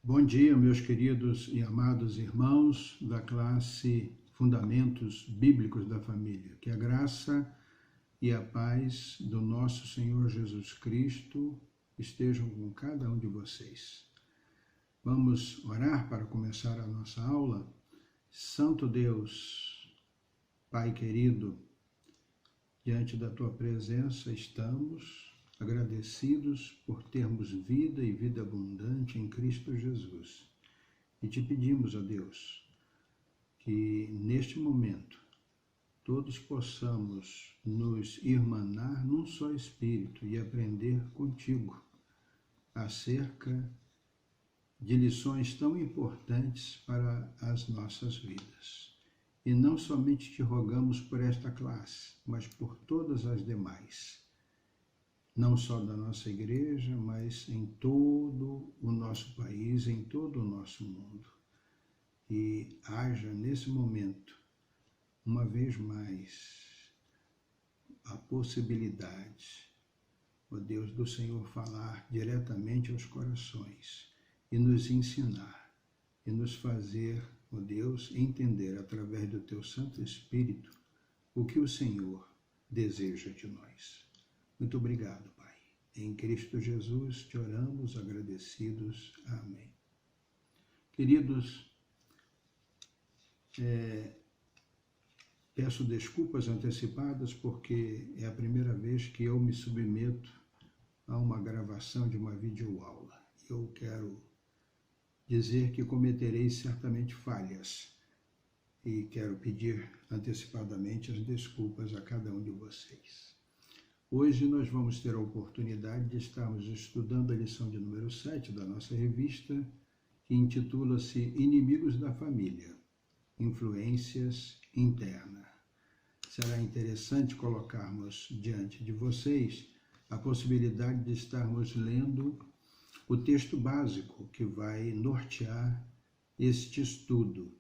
Bom dia, meus queridos e amados irmãos da classe Fundamentos Bíblicos da Família. Que a graça e a paz do nosso Senhor Jesus Cristo estejam com cada um de vocês. Vamos orar para começar a nossa aula? Santo Deus, Pai querido, diante da Tua presença estamos agradecidos por termos vida e vida abundante em Cristo Jesus. E te pedimos, ó Deus, que neste momento todos possamos nos irmanar num só Espírito e aprender contigo acerca de lições tão importantes para as nossas vidas. E não somente te rogamos por esta classe, mas por todas as demais, não só da nossa igreja, mas em todo o nosso país, em todo o nosso mundo. E haja nesse momento, uma vez mais, a possibilidade, ó Deus, do Senhor falar diretamente aos corações e nos ensinar e nos fazer, ó Deus, entender através do Teu Santo Espírito o que o Senhor deseja de nós. Muito obrigado, Pai. Em Cristo Jesus te oramos agradecidos. Amém. Queridos, peço desculpas antecipadas porque é a primeira vez que eu me submeto a uma gravação de uma videoaula. Eu quero dizer que cometerei certamente falhas e quero pedir antecipadamente as desculpas a cada um de vocês. Hoje nós vamos ter a oportunidade de estarmos estudando a lição de número 7 da nossa revista, que intitula-se Inimigos da Família, Influências Internas. Será interessante colocarmos diante de vocês a possibilidade de estarmos lendo o texto básico que vai nortear este estudo.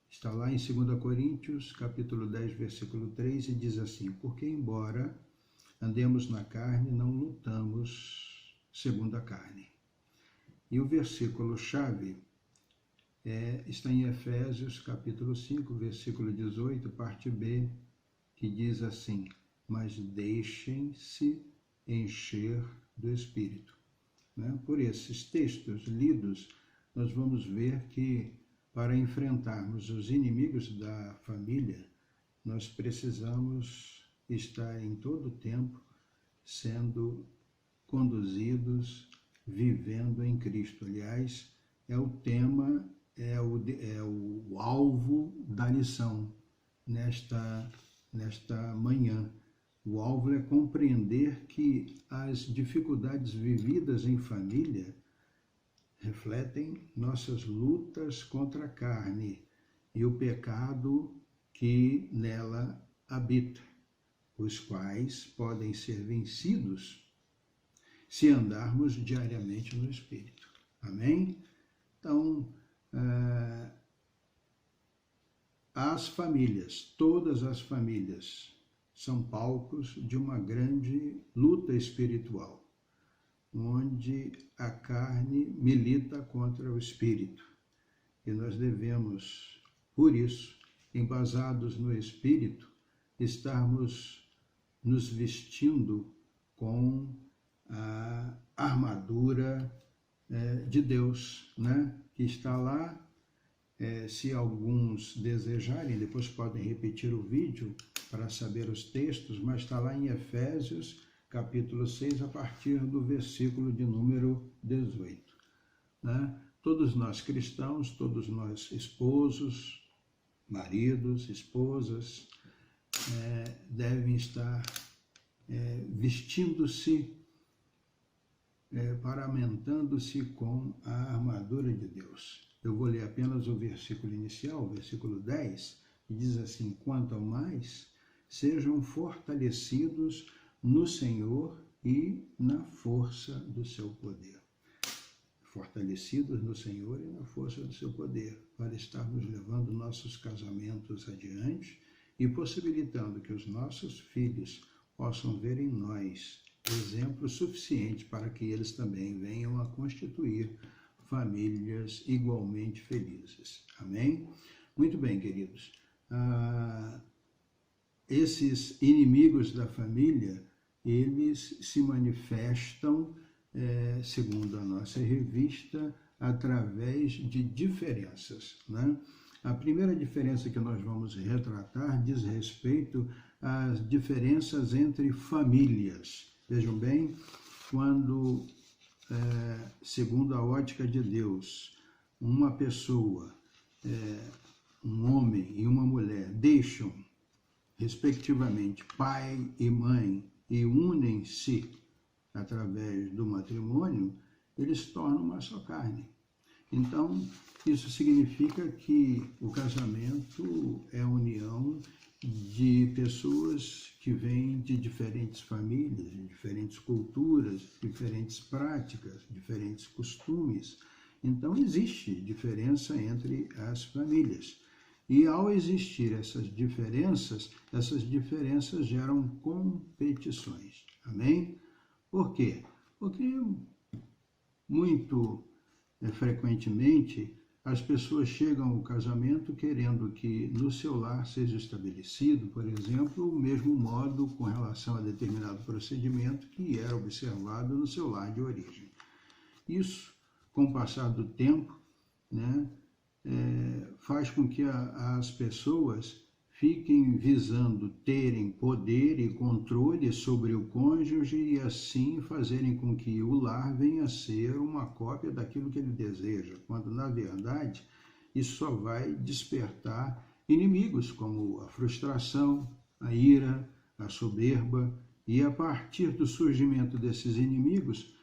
Está lá em 2 Coríntios, capítulo 10, versículo 3, e diz assim: porque embora andemos na carne, não lutamos segundo a carne. E o versículo-chave está em Efésios, capítulo 5, versículo 18, parte B, que diz assim: mas deixem-se encher do Espírito. Por esses textos lidos, nós vamos ver que para enfrentarmos os inimigos da família, nós precisamos estar em todo o tempo sendo conduzidos, vivendo em Cristo. Aliás, é o tema, é o alvo da lição nesta manhã. O alvo é compreender que as dificuldades vividas em família refletem nossas lutas contra a carne e o pecado que nela habita, os quais podem ser vencidos se andarmos diariamente no Espírito. Amém? Então, as famílias, todas as famílias, são palcos de uma grande luta espiritual, onde a carne milita contra o Espírito. E nós devemos, por isso, embasados no Espírito, estarmos nos vestindo com a armadura de Deus, que está lá. Se alguns desejarem, depois podem repetir o vídeo para saber os textos, mas está lá em Efésios, capítulo 6, a partir do versículo de número 18. Todos nós cristãos, todos nós esposos, maridos, esposas, devem estar vestindo-se, paramentando-se com a armadura de Deus. Eu vou ler apenas o versículo inicial, o versículo 10, que diz assim: quanto ao mais, sejam fortalecidos no Senhor e na força do seu poder. Fortalecidos no Senhor e na força do seu poder, para estarmos levando nossos casamentos adiante e possibilitando que os nossos filhos possam ver em nós exemplo suficiente para que eles também venham a constituir famílias igualmente felizes. Amém? Muito bem, queridos. Esses inimigos da família, eles se manifestam, segundo a nossa revista, através de diferenças, né? A primeira diferença que nós vamos retratar diz respeito às diferenças entre famílias. Vejam bem, quando, segundo a ótica de Deus, uma pessoa, um homem e uma mulher, deixam, respectivamente, pai e mãe e unem-se através do matrimônio, eles tornam uma só carne. Então, isso significa que o casamento é a união de pessoas que vêm de diferentes famílias, de diferentes culturas, diferentes práticas, diferentes costumes. Então, existe diferença entre as famílias. E ao existir essas diferenças geram competições. Amém? Por quê? Porque muito frequentemente as pessoas chegam ao casamento querendo que no seu lar seja estabelecido, por exemplo, o mesmo modo com relação a determinado procedimento que era observado no seu lar de origem. Isso, com o passar do tempo, né, faz com que as pessoas fiquem visando terem poder e controle sobre o cônjuge e assim fazerem com que o lar venha a ser uma cópia daquilo que ele deseja, quando na verdade isso só vai despertar inimigos como a frustração, a ira, a soberba, e a partir do surgimento desses inimigos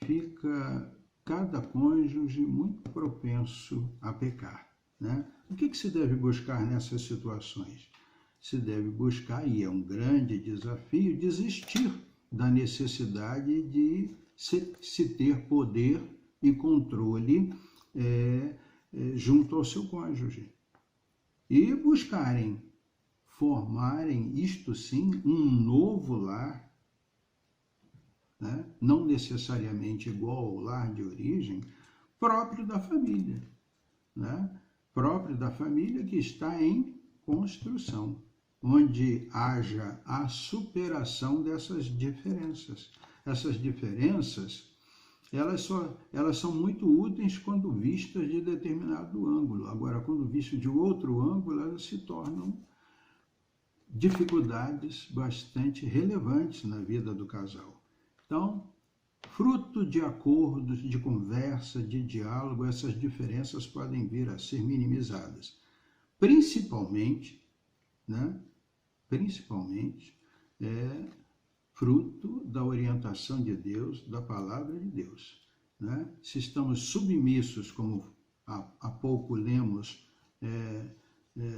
fica cada cônjuge muito propenso a pecar, né? O que se deve buscar nessas situações? Se deve buscar, e é um grande desafio, desistir da necessidade de se ter poder e controle junto ao seu cônjuge. E buscarem formarem, isto sim, um novo lar, né? Não necessariamente igual ao lar de origem, próprio da família, né? Próprio da família que está em construção, onde haja a superação dessas diferenças. Essas diferenças, elas são muito úteis quando vistas de determinado ângulo. Agora, quando vistas de outro ângulo, elas se tornam dificuldades bastante relevantes na vida do casal. Então, fruto de acordos, de conversa, de diálogo, essas diferenças podem vir a ser minimizadas. Principalmente, né? Principalmente, fruto da orientação de Deus, da palavra de Deus, né? Se estamos submissos, como há pouco lemos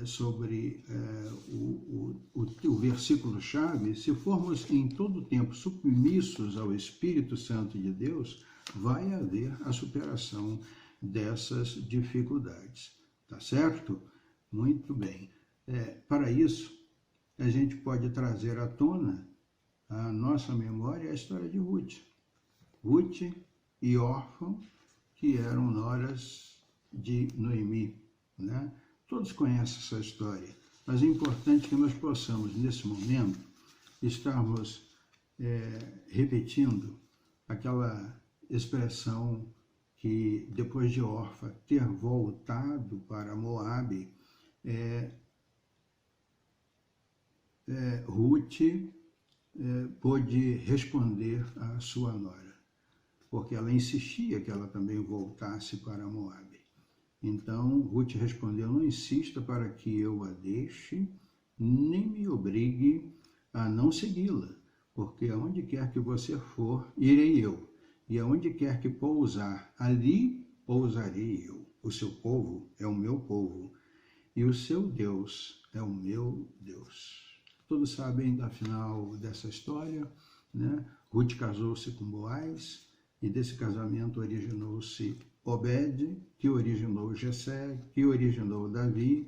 sobre o versículo-chave, se formos em todo tempo submissos ao Espírito Santo de Deus, vai haver a superação dessas dificuldades. Tá certo? Muito bem. Para isso, a gente pode trazer à tona a nossa memória a história de Ruth. Ruth e Orfa, que eram noras de Noemi, né? Todos conhecem essa história, mas é importante que nós possamos, nesse momento, estarmos repetindo aquela expressão que, depois de Orfa ter voltado para Moabe, Ruth pôde responder à sua nora, porque ela insistia que ela também voltasse para Moabe. Então, Ruth respondeu: não insista para que eu a deixe, nem me obrigue a não segui-la, porque aonde quer que você for, irei eu, e aonde quer que pousar, ali pousarei eu. O seu povo é o meu povo, e o seu Deus é o meu Deus. Todos sabem da final dessa história, né? Ruth casou-se com Boaz, e desse casamento originou-se Obed, que originou Jessé, que originou Davi,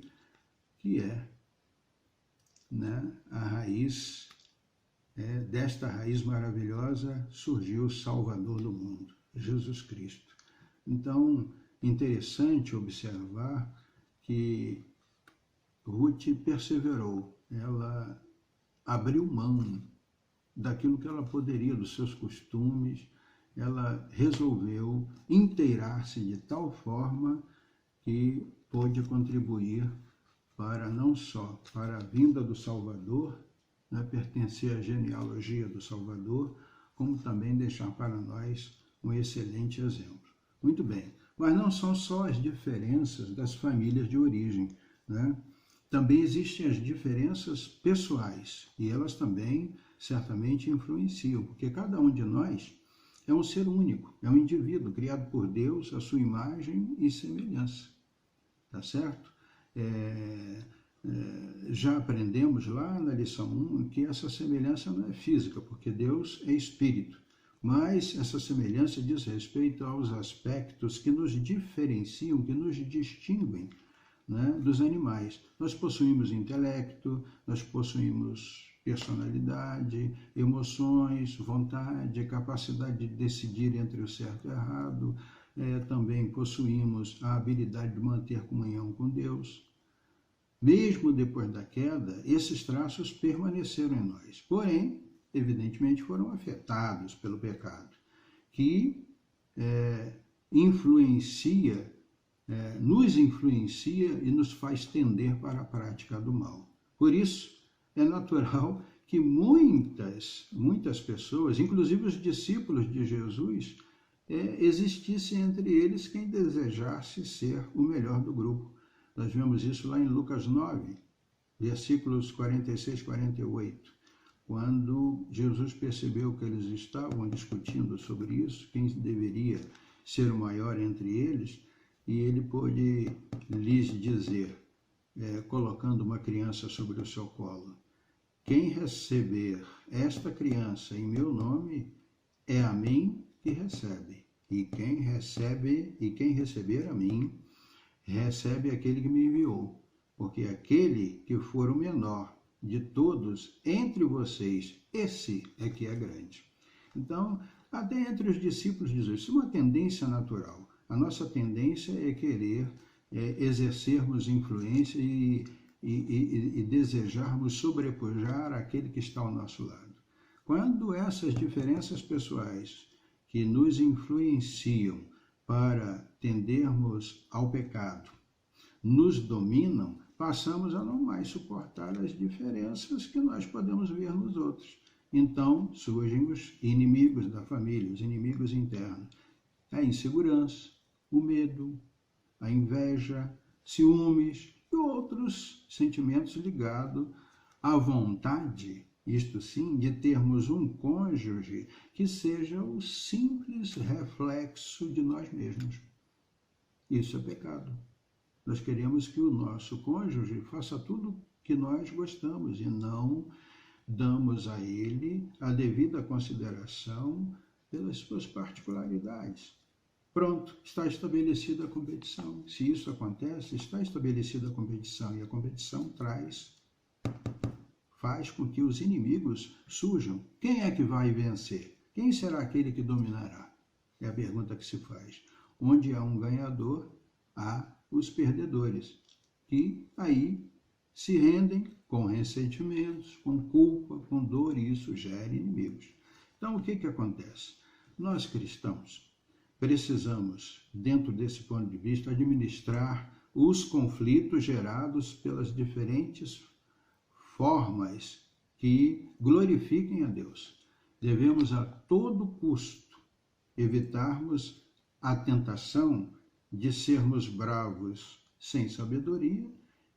que é, né, a raiz, desta raiz maravilhosa surgiu o Salvador do mundo, Jesus Cristo. Então, interessante observar que Ruth perseverou, ela abriu mão daquilo que ela poderia, dos seus costumes, ela resolveu inteirar-se de tal forma que pôde contribuir para não só para a vinda do Salvador, né, pertencer à genealogia do Salvador, como também deixar para nós um excelente exemplo. Muito bem, mas não são só as diferenças das famílias de origem, né? Também existem as diferenças pessoais, e elas também certamente influenciam, porque cada um de nós é um ser único, é um indivíduo criado por Deus, à sua imagem e semelhança, tá certo? Já aprendemos lá na lição 1 que essa semelhança não é física, porque Deus é espírito, mas essa semelhança diz respeito aos aspectos que nos diferenciam, que nos distinguem, né, dos animais. Nós possuímos intelecto, nós possuímos personalidade, emoções, vontade, capacidade de decidir entre o certo e o errado, também possuímos a habilidade de manter comunhão com Deus. Mesmo depois da queda, esses traços permaneceram em nós, porém, evidentemente, foram afetados pelo pecado, que nos influencia e nos faz tender para a prática do mal. Por isso, é natural que muitas pessoas, inclusive os discípulos de Jesus, existisse entre eles quem desejasse ser o melhor do grupo. Nós vemos isso lá em Lucas 9, versículos 46 e 48, quando Jesus percebeu que eles estavam discutindo sobre isso, quem deveria ser o maior entre eles, e ele pôde lhes dizer, colocando uma criança sobre o seu colo: quem receber esta criança em meu nome, é a mim que recebe. E quem receber a mim, recebe aquele que me enviou. Porque aquele que for o menor de todos entre vocês, esse é que é grande. Então, até entre os discípulos de Jesus, isso é uma tendência natural. A nossa tendência é querer exercermos influência e desejarmos sobrepujar aquele que está ao nosso lado. Quando essas diferenças pessoais que nos influenciam para tendermos ao pecado nos dominam, passamos a não mais suportar as diferenças que nós podemos ver nos outros. Então surgem os inimigos da família, os inimigos internos. A insegurança, o medo, a inveja, ciúmes e outros sentimentos ligados à vontade, isto sim, de termos um cônjuge que seja o simples reflexo de nós mesmos. Isso é pecado. Nós queremos que o nosso cônjuge faça tudo que nós gostamos e não damos a ele a devida consideração pelas suas particularidades. Pronto, está estabelecida a competição. Se isso acontece, está estabelecida a competição, e a competição faz com que os inimigos surjam. Quem é que vai vencer? Quem será aquele que dominará? É a pergunta que se faz. Onde há um ganhador, há os perdedores, que aí se rendem com ressentimentos, com culpa, com dor, e isso gera inimigos. Então, o que acontece? Nós cristãos precisamos, dentro desse ponto de vista, administrar os conflitos gerados pelas diferentes formas que glorifiquem a Deus. Devemos a todo custo evitarmos a tentação de sermos bravos sem sabedoria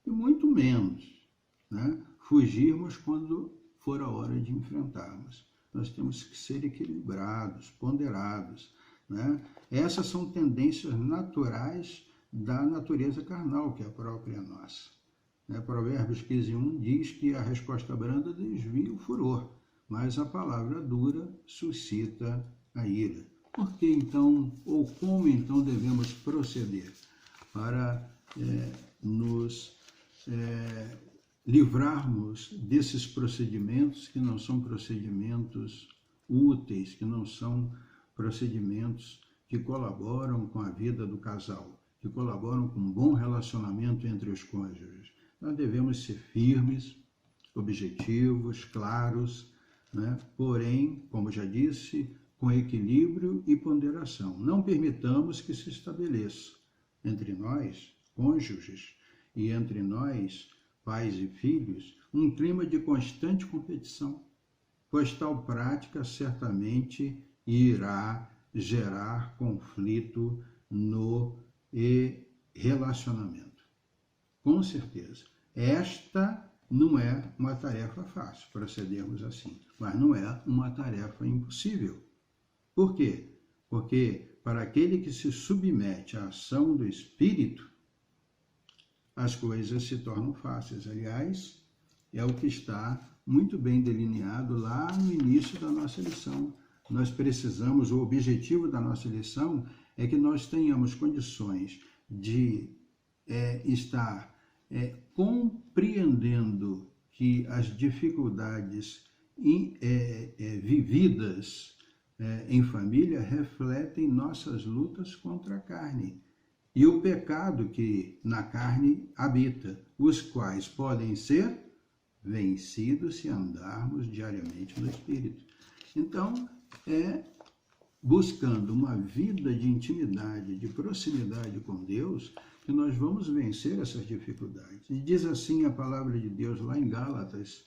e muito menos, né, fugirmos quando for a hora de enfrentarmos. Nós temos que ser equilibrados, ponderados, né? Essas são tendências naturais da natureza carnal, que é a própria nossa. Provérbios 15:1 diz que a resposta branda desvia o furor, mas a palavra dura suscita a ira. Por que então, ou como então devemos proceder para nos livrarmos desses procedimentos que não são procedimentos úteis, que não são procedimentos que colaboram com a vida do casal, que colaboram com um bom relacionamento entre os cônjuges. Nós devemos ser firmes, objetivos, claros, né? Porém, como já disse, com equilíbrio e ponderação. Não permitamos que se estabeleça entre nós, cônjuges, e entre nós, pais e filhos, um clima de constante competição, pois tal prática certamente irá gerar conflito no relacionamento. Com certeza. Esta não é uma tarefa fácil, procedermos assim, mas não é uma tarefa impossível. Por quê? Porque para aquele que se submete à ação do Espírito, as coisas se tornam fáceis. Aliás, é o que está muito bem delineado lá no início da nossa lição. Nós precisamos, o objetivo da nossa lição é que nós tenhamos condições de estar compreendendo que as dificuldades vividas em família refletem nossas lutas contra a carne e o pecado que na carne habita, os quais podem ser vencidos se andarmos diariamente no Espírito. Então, buscando uma vida de intimidade, de proximidade com Deus, que nós vamos vencer essas dificuldades. E diz assim a palavra de Deus lá em Gálatas,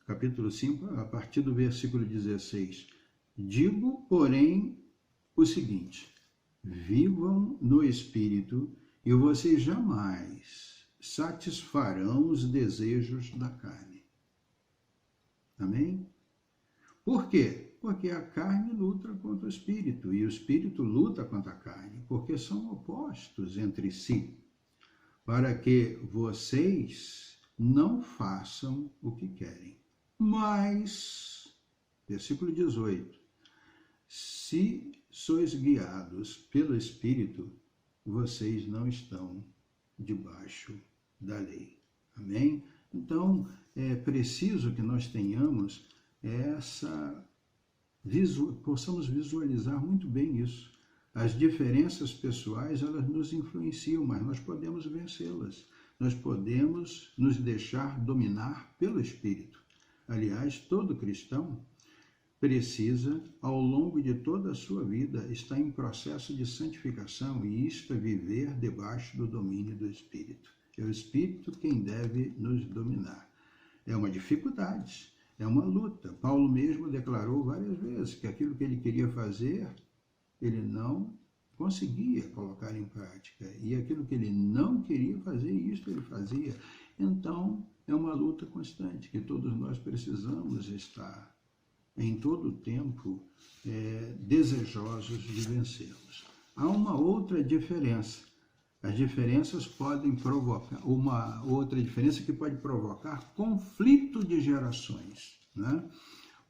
capítulo 5, a partir do versículo 16. Digo, porém, o seguinte: vivam no Espírito e vocês jamais satisfarão os desejos da carne. Amém? Por quê? Porque a carne luta contra o Espírito e o Espírito luta contra a carne, porque são opostos entre si, para que vocês não façam o que querem. Mas, versículo 18, se sois guiados pelo Espírito, vocês não estão debaixo da lei. Amém? Então, é preciso que nós tenhamos possamos visualizar muito bem isso. As diferenças pessoais, elas nos influenciam, mas nós podemos vencê-las. Nós podemos nos deixar dominar pelo Espírito. Aliás, todo cristão precisa, ao longo de toda a sua vida, estar em processo de santificação, e isto é viver debaixo do domínio do Espírito. É o Espírito quem deve nos dominar. É uma dificuldade, é uma luta. Paulo mesmo declarou várias vezes que aquilo que ele queria fazer, ele não conseguia colocar em prática. E aquilo que ele não queria fazer, isso ele fazia. Então, é uma luta constante, que todos nós precisamos estar em todo o tempo desejosos de vencermos. Há uma outra diferença. As diferenças podem provocar, uma outra diferença que pode provocar conflito de gerações, né?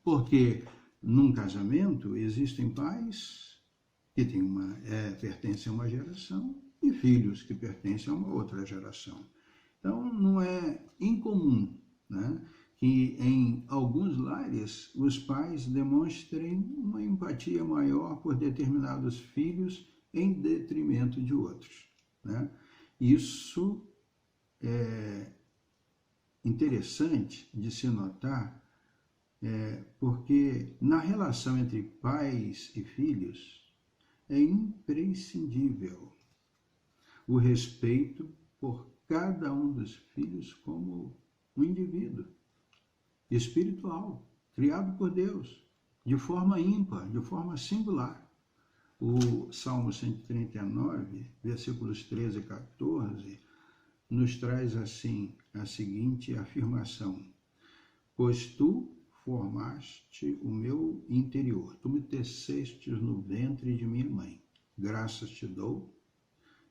Porque num casamento existem pais que pertencem a uma geração e filhos que pertencem a uma outra geração. Então não é incomum, né, que em alguns lares os pais demonstrem uma empatia maior por determinados filhos em detrimento de outros, né? Isso é interessante de se notar, porque na relação entre pais e filhos é imprescindível o respeito por cada um dos filhos como um indivíduo espiritual, criado por Deus, de forma ímpar, de forma singular. O Salmo 139, versículos 13 e 14, nos traz assim a seguinte afirmação: pois tu formaste o meu interior, tu me tecestes no ventre de minha mãe. Graças te dou,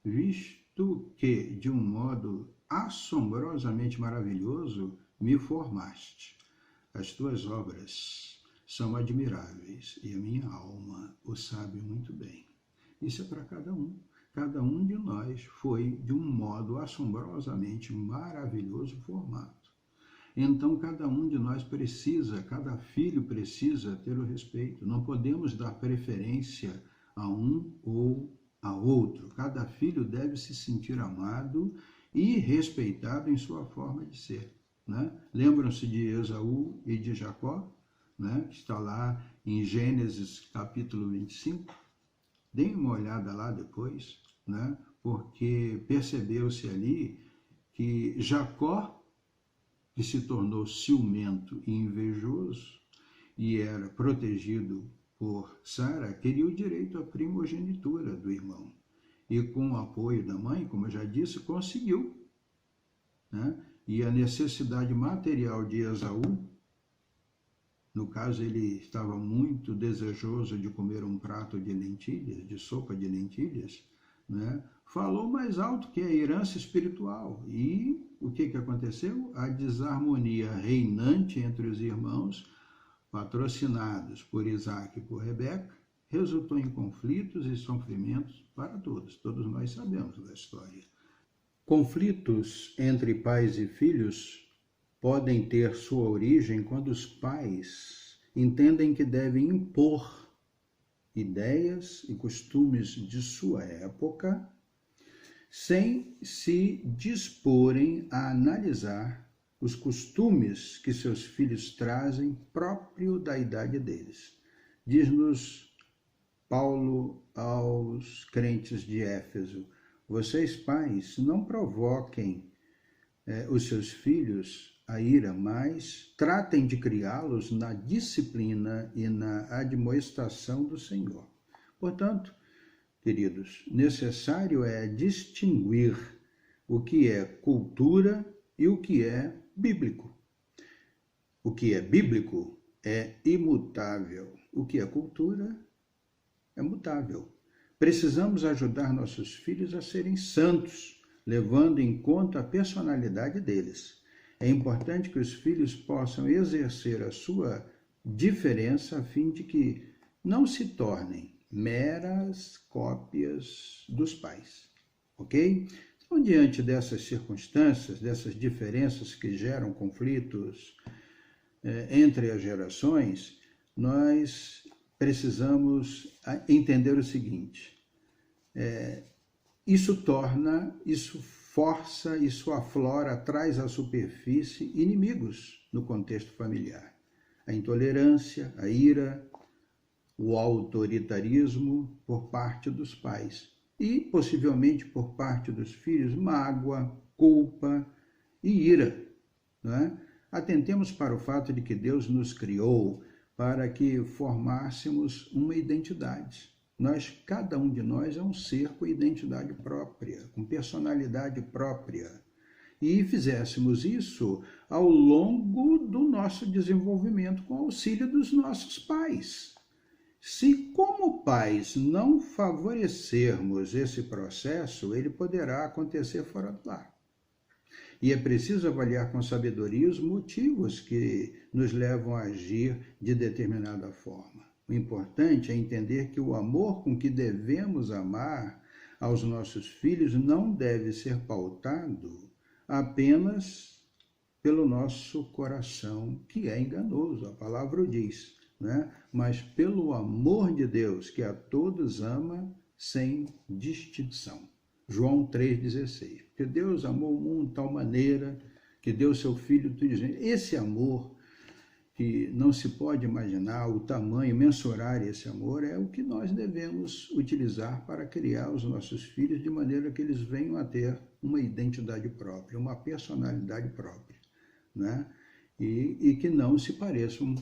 visto que de um modo assombrosamente maravilhoso me formaste. As tuas obras são admiráveis e a minha alma o sabe muito bem. Isso é para cada um. Cada um de nós foi de um modo assombrosamente maravilhoso formado. Então, cada um de nós precisa, cada filho precisa ter o respeito. Não podemos dar preferência a um ou a outro. Cada filho deve se sentir amado e respeitado em sua forma de ser, né? Lembram-se de Esaú e de Jacó, né? Está lá em Gênesis capítulo 25. Deem uma olhada lá depois, né? Porque percebeu-se ali que Jacó, que se tornou ciumento e invejoso e era protegido por Sara, queria o direito à primogenitura do irmão. E com o apoio da mãe, como eu já disse, conseguiu, né? E a necessidade material de Esaú, no caso ele estava muito desejoso de comer um prato de lentilhas, de sopa de lentilhas, né? Falou mais alto que a herança espiritual. E o que aconteceu? A desarmonia reinante entre os irmãos, patrocinados por Isaac e por Rebeca, resultou em conflitos e sofrimentos para todos. Todos nós sabemos da história. Conflitos entre pais e filhos podem ter sua origem quando os pais entendem que devem impor ideias e costumes de sua época, sem se disporem a analisar os costumes que seus filhos trazem próprio da idade deles. Diz-nos Paulo aos crentes de Éfeso: vocês, pais, não provoquem os seus filhos a ira, mas tratem de criá-los na disciplina e na admoestação do Senhor. Portanto, queridos, necessário é distinguir o que é cultura e o que é bíblico. O que é bíblico é imutável. O que é cultura é mutável. Precisamos ajudar nossos filhos a serem santos, levando em conta a personalidade deles. É importante que os filhos possam exercer a sua diferença a fim de que não se tornem meras cópias dos pais, ok? Então, diante dessas circunstâncias, dessas diferenças que geram conflitos entre as gerações, nós precisamos entender o seguinte: isso força, isso aflora, traz à superfície inimigos no contexto familiar. A intolerância, a ira, o autoritarismo por parte dos pais e, possivelmente, por parte dos filhos, mágoa, culpa e ira, não é? Atentemos para o fato de que Deus nos criou para que formássemos uma identidade. Cada um de nós é um ser com identidade própria, com personalidade própria. E fizéssemos isso ao longo do nosso desenvolvimento com o auxílio dos nossos pais. Se, como pais, não favorecermos esse processo, ele poderá acontecer fora do lar. E é preciso avaliar com sabedoria os motivos que nos levam a agir de determinada forma. O importante é entender que o amor com que devemos amar aos nossos filhos não deve ser pautado apenas pelo nosso coração, que é enganoso, a palavra o diz, né? Mas pelo amor de Deus, que a todos ama sem distinção. João 3,16. Porque Deus amou o mundo de tal maneira que deu seu Filho tudo. Esse amor, que não se pode imaginar o tamanho, mensurar esse amor, é o que nós devemos utilizar para criar os nossos filhos de maneira que eles venham a ter uma identidade própria, uma personalidade própria, né? E que não se pareçam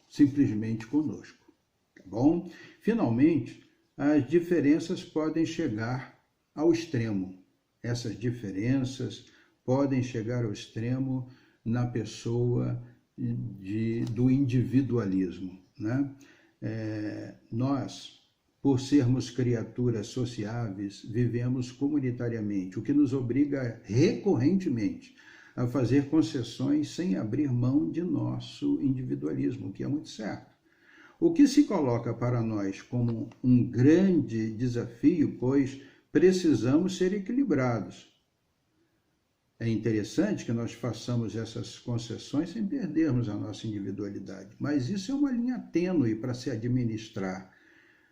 simplesmente conosco, tá bom? Finalmente, as diferenças podem chegar ao extremo. Essas diferenças podem chegar ao extremo na pessoa do individualismo, né? Nós, por sermos criaturas sociáveis, vivemos comunitariamente, o que nos obriga recorrentemente a fazer concessões sem abrir mão de nosso individualismo, o que é muito certo. O que se coloca para nós como um grande desafio, pois precisamos ser equilibrados. É interessante que nós façamos essas concessões sem perdermos a nossa individualidade, mas isso é uma linha tênue para se administrar,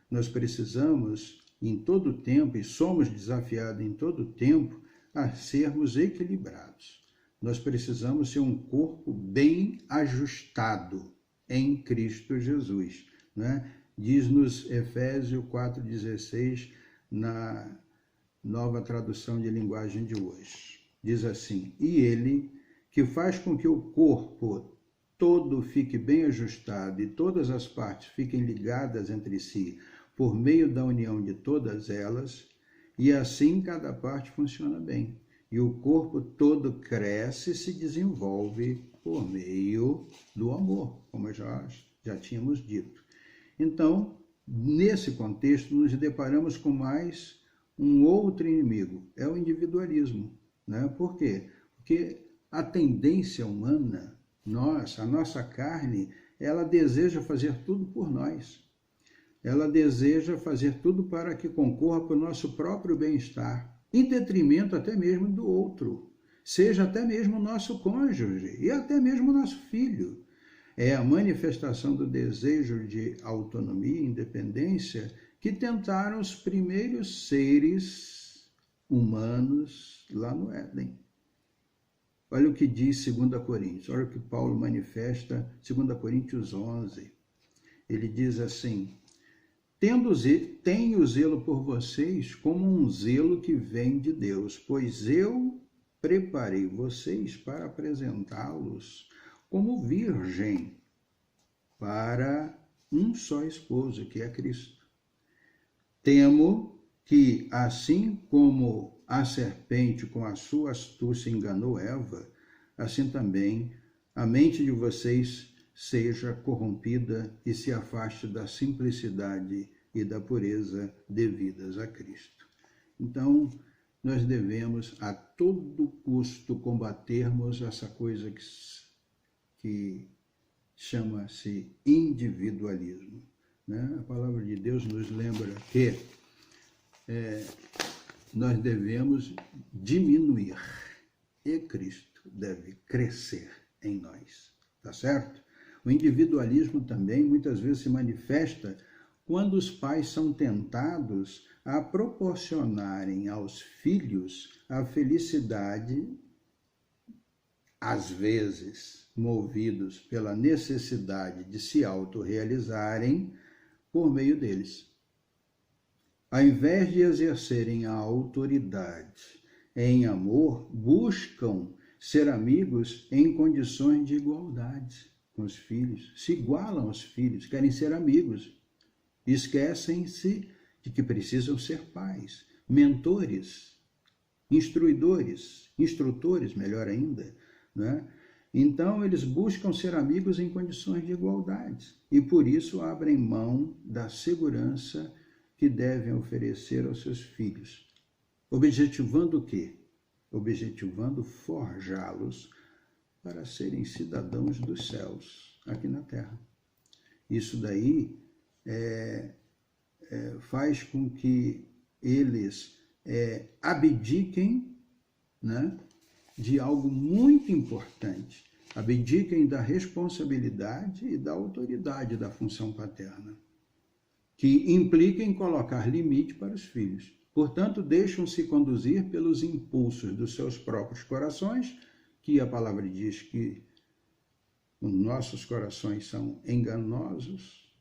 nós precisamos, em todo tempo, e somos desafiados em todo tempo, a sermos equilibrados. Nós precisamos ser um corpo bem ajustado em Cristo Jesus, né? Diz-nos Efésios 4,16, na nova tradução de linguagem de hoje. Diz assim: e ele, que faz com que o corpo todo fique bem ajustado e todas as partes fiquem ligadas entre si por meio da união de todas elas, e assim cada parte funciona bem. E o corpo todo cresce e se desenvolve por meio do amor, como já tínhamos dito. Então, nesse contexto, nos deparamos com mais um outro inimigo, é o individualismo, né? Por quê? Porque a tendência humana, a nossa carne, ela deseja fazer tudo por nós. Ela deseja fazer tudo para que concorra para o nosso próprio bem-estar, em detrimento até mesmo do outro, seja até mesmo o nosso cônjuge e até mesmo o nosso filho. É a manifestação do desejo de autonomia e independência que tentaram os primeiros seres humanos lá no Éden. Olha o que diz 2 Coríntios, olha o que Paulo manifesta, 2 Coríntios 11. Ele diz assim: tenho zelo por vocês como um zelo que vem de Deus, pois eu preparei vocês para apresentá-los como virgem para um só esposo, que é Cristo. Temo que, assim como a serpente com a sua astúcia enganou Eva, assim também a mente de vocês seja corrompida e se afaste da simplicidade e da pureza devidas a Cristo. Então, nós devemos a todo custo combatermos essa coisa que chama-se individualismo, né? A palavra de Deus nos lembra que nós devemos diminuir e Cristo deve crescer em nós, tá certo? O individualismo também muitas vezes se manifesta quando os pais são tentados a proporcionarem aos filhos a felicidade, às vezes movidos pela necessidade de se autorrealizarem por meio deles. Ao invés de exercerem a autoridade em amor, buscam ser amigos em condições de igualdade com os filhos, se igualam aos filhos, querem ser amigos, esquecem-se de que precisam ser pais, mentores, instrutores, melhor ainda, né? Então, eles buscam ser amigos em condições de igualdade e, por isso, abrem mão da segurança que devem oferecer aos seus filhos. Objetivando o quê? Objetivando forjá-los para serem cidadãos dos céus aqui na Terra. Isso daí faz com que eles abdiquem, né, de algo muito importante, abdiquem da responsabilidade e da autoridade da função paterna, que implica em colocar limite para os filhos. Portanto, deixam-se conduzir pelos impulsos dos seus próprios corações, que a palavra diz que os nossos corações são enganosos,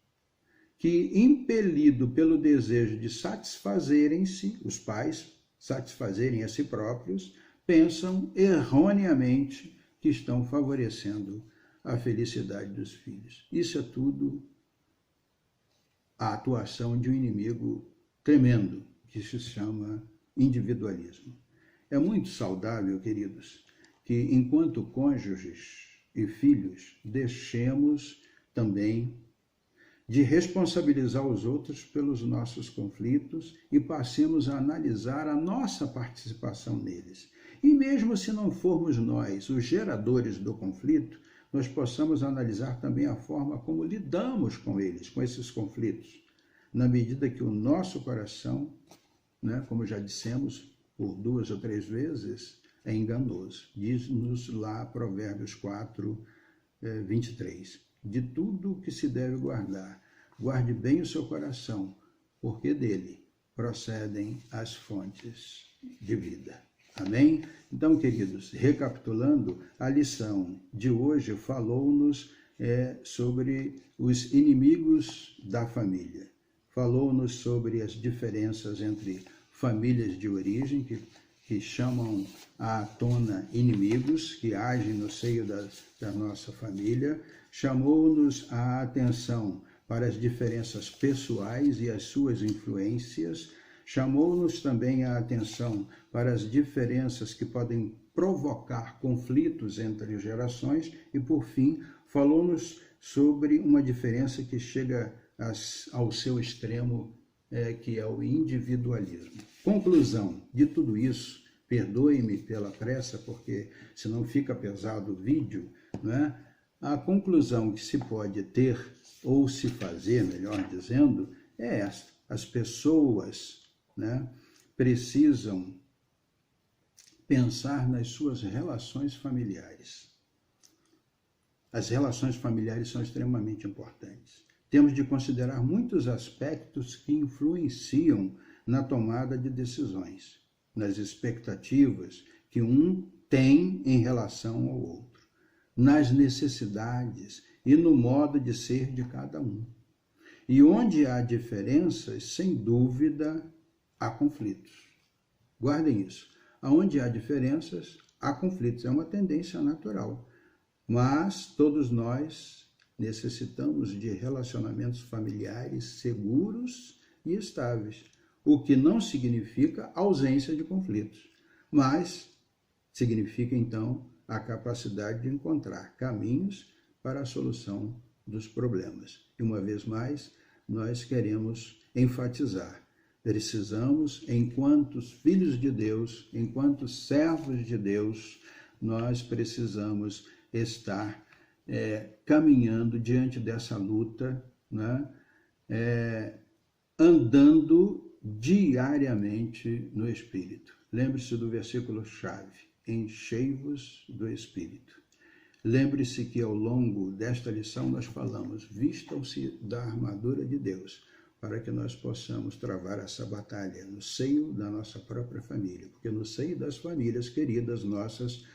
que, impelido pelo desejo de satisfazerem-se, os pais satisfazerem a si próprios, pensam erroneamente que estão favorecendo a felicidade dos filhos. Isso é tudo a atuação de um inimigo tremendo, que se chama individualismo. É muito saudável, queridos, que enquanto cônjuges e filhos, deixemos também de responsabilizar os outros pelos nossos conflitos e passemos a analisar a nossa participação neles. E mesmo se não formos nós os geradores do conflito, nós possamos analisar também a forma como lidamos com eles, com esses conflitos, na medida que o nosso coração, né, como já dissemos por 2 ou 3 vezes, é enganoso. Diz-nos lá Provérbios 4, 23. De tudo que se deve guardar, guarde bem o seu coração, porque dele procedem as fontes de vida. Amém? Então, queridos, recapitulando, a lição de hoje falou-nos sobre os inimigos da família. Falou-nos sobre as diferenças entre famílias de origem, que chamam à tona inimigos, que agem no seio da nossa família. Chamou-nos a atenção para as diferenças pessoais e as suas influências. Chamou-nos também a atenção para as diferenças que podem provocar conflitos entre gerações e, por fim, falou-nos sobre uma diferença que chega ao seu extremo, que é o individualismo. Conclusão de tudo isso, perdoe-me pela pressa, porque senão fica pesado o vídeo, não é? A conclusão que se pode ter, ou se fazer, melhor dizendo, é esta: as pessoas, né, precisam pensar nas suas relações familiares. As relações familiares são extremamente importantes. Temos de considerar muitos aspectos que influenciam na tomada de decisões, nas expectativas que um tem em relação ao outro, nas necessidades e no modo de ser de cada um. E onde há diferenças, sem dúvida, há conflitos. Guardem isso. Onde há diferenças, há conflitos. É uma tendência natural. Mas todos nós necessitamos de relacionamentos familiares seguros e estáveis, o que não significa ausência de conflitos, mas significa, então, a capacidade de encontrar caminhos para a solução dos problemas. E, uma vez mais, nós queremos enfatizar: precisamos, enquanto filhos de Deus, enquanto servos de Deus, nós precisamos estar caminhando diante dessa luta, né? Andando diariamente no Espírito. Lembre-se do versículo-chave: enchei-vos do Espírito. Lembre-se que ao longo desta lição nós falamos: vistam-se da armadura de Deus, para que nós possamos travar essa batalha no seio da nossa própria família, porque no seio das famílias queridas nossas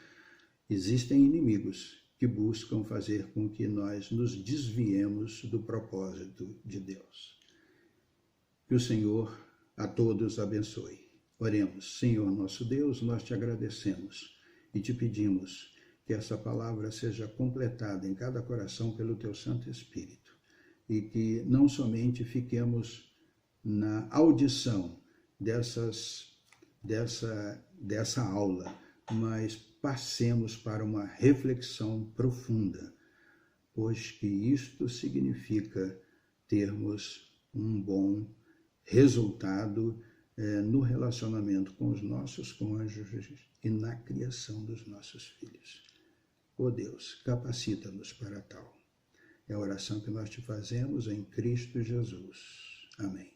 existem inimigos que buscam fazer com que nós nos desviemos do propósito de Deus. Que o Senhor a todos abençoe. Oremos. Senhor nosso Deus, nós te agradecemos e te pedimos que essa palavra seja completada em cada coração pelo teu Santo Espírito, e que não somente fiquemos na audição dessa aula, mas passemos para uma reflexão profunda, pois que isto significa termos um bom resultado no relacionamento com os nossos cônjuges e na criação dos nossos filhos. Ó Deus, capacita-nos para tal. É a oração que nós te fazemos em Cristo Jesus. Amém.